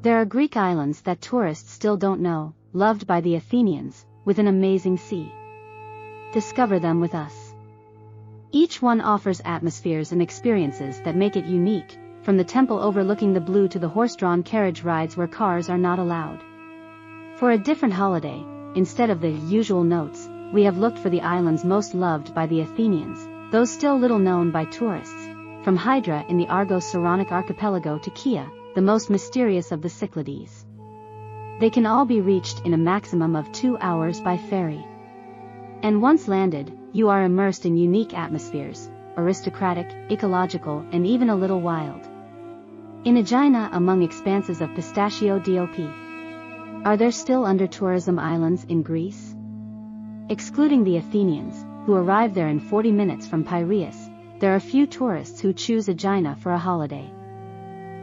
There are Greek islands that tourists still don't know, loved by the Athenians, with an amazing sea. Discover them with us. Each one offers atmospheres and experiences that make it unique, from the temple overlooking the blue to the horse-drawn carriage rides where cars are not allowed. For a different holiday, instead of the usual notes, we have looked for the islands most loved by the Athenians, those still little known by tourists, from Hydra in the Argo-Saronic archipelago to Kia, the most mysterious of the Cyclades. They can all be reached in a maximum of 2 hours by ferry. And once landed, you are immersed in unique atmospheres, aristocratic, ecological, and even a little wild. In Aegina among expanses of pistachio DOP. Are there still under-tourism islands in Greece? Excluding the Athenians, who arrive there in 40 minutes from Piraeus, there are few tourists who choose Aegina for a holiday.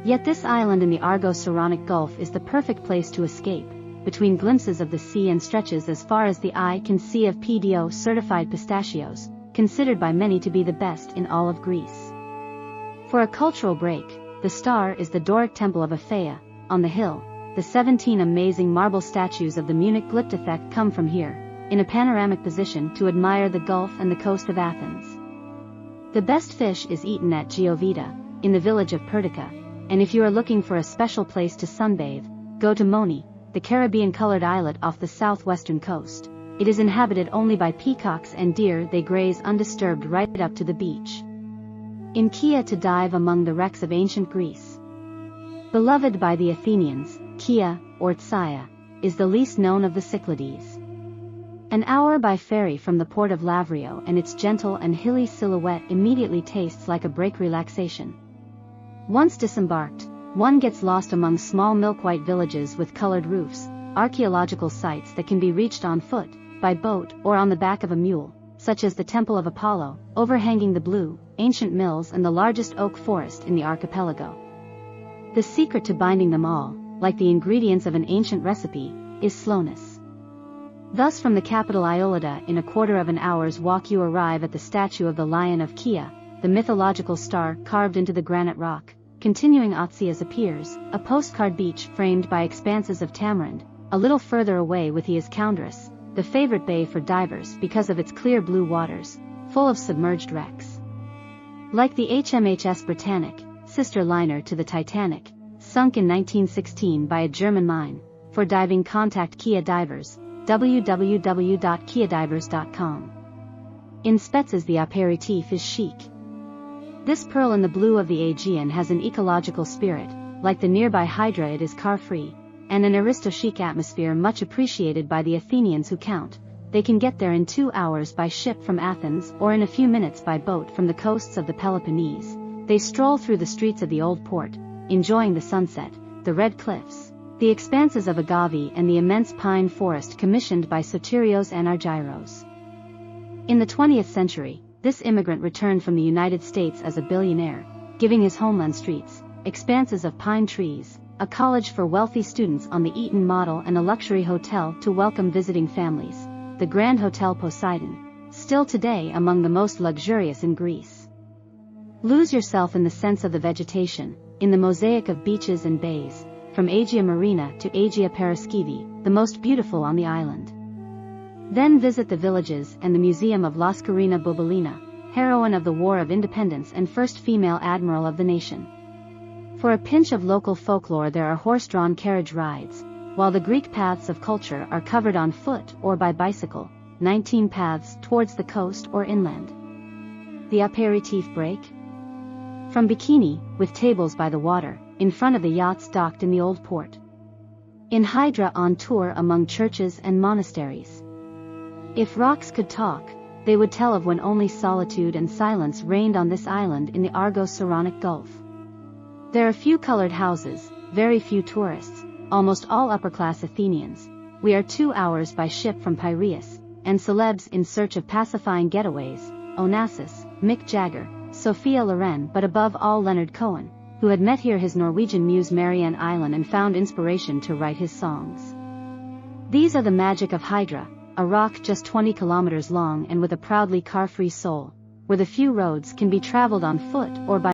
Yet this island in the Argo-Saronic Gulf is the perfect place to escape, between glimpses of the sea and stretches as far as the eye can see of PDO-certified pistachios, considered by many to be the best in all of Greece. For a cultural break, the star is the Doric temple of Aphaea. On the hill, the 17 amazing marble statues of the Munich Glyptothek come from here, in a panoramic position to admire the Gulf and the coast of Athens. The best fish is eaten at Geovita, in the village of Perdica, and if you are looking for a special place to sunbathe, go to Moni, the Caribbean-colored islet off the southwestern coast. It is inhabited only by peacocks and deer. They graze undisturbed right up to the beach. In Kia to dive among the wrecks of ancient Greece. Beloved by the Athenians, Kia, or Tsaia, is the least known of the Cyclades. An hour by ferry from the port of Lavrio, and its gentle and hilly silhouette immediately tastes like a break relaxation. Once disembarked, one gets lost among small milk-white villages with colored roofs, archaeological sites that can be reached on foot, by boat, or on the back of a mule, such as the Temple of Apollo, overhanging the blue, ancient mills and the largest oak forest in the archipelago. The secret to binding them all, like the ingredients of an ancient recipe, is slowness. Thus from the capital Iolida in a quarter of an hour's walk you arrive at the statue of the Lion of Kia, the mythological star carved into the granite rock. Continuing Otzias appears, a postcard beach framed by expanses of tamarind. A little further away with the Iskandros, the favorite bay for divers because of its clear blue waters, full of submerged wrecks. Like the HMHS Britannic, sister liner to the Titanic, sunk in 1916 by a German mine. For diving contact Kia Divers, www.kiadivers.com. In Spetses the aperitif is chic. This pearl in the blue of the Aegean has an ecological spirit, like the nearby Hydra it is car-free, and an aristo-chic atmosphere much appreciated by the Athenians who count. They can get there in 2 hours by ship from Athens or in a few minutes by boat from the coasts of the Peloponnese. They stroll through the streets of the old port, enjoying the sunset, the red cliffs, the expanses of agave and the immense pine forest commissioned by Sotirios Anargyros. In the 20th century, this immigrant returned from the United States as a billionaire, giving his homeland streets, expanses of pine trees, a college for wealthy students on the Eaton model and a luxury hotel to welcome visiting families, the Grand Hotel Poseidon, still today among the most luxurious in Greece. Lose yourself in the sense of the vegetation, in the mosaic of beaches and bays, from Aegea Marina to Aegea Paraskivi, the most beautiful on the island. Then visit the villages and the Museum of Laskarina Bobalina, heroine of the War of Independence and first female admiral of the nation. For a pinch of local folklore there are horse-drawn carriage rides, while the Greek paths of culture are covered on foot or by bicycle, 19 paths towards the coast or inland. The aperitif break? From Bikini, with tables by the water, in front of the yachts docked in the old port. In Hydra on tour among churches and monasteries. If rocks could talk, they would tell of when only solitude and silence reigned on this island in the Argo-Saronic Gulf. There are few colored houses, very few tourists, almost all upper-class Athenians. We are 2 hours by ship from Piraeus, and celebs in search of pacifying getaways, Onassis, Mick Jagger, Sophia Loren, but above all Leonard Cohen, who had met here his Norwegian muse Marianne Island and found inspiration to write his songs. These are the magic of Hydra, a rock just 20 kilometers long and with a proudly car-free soul, where the few roads can be traveled on foot or by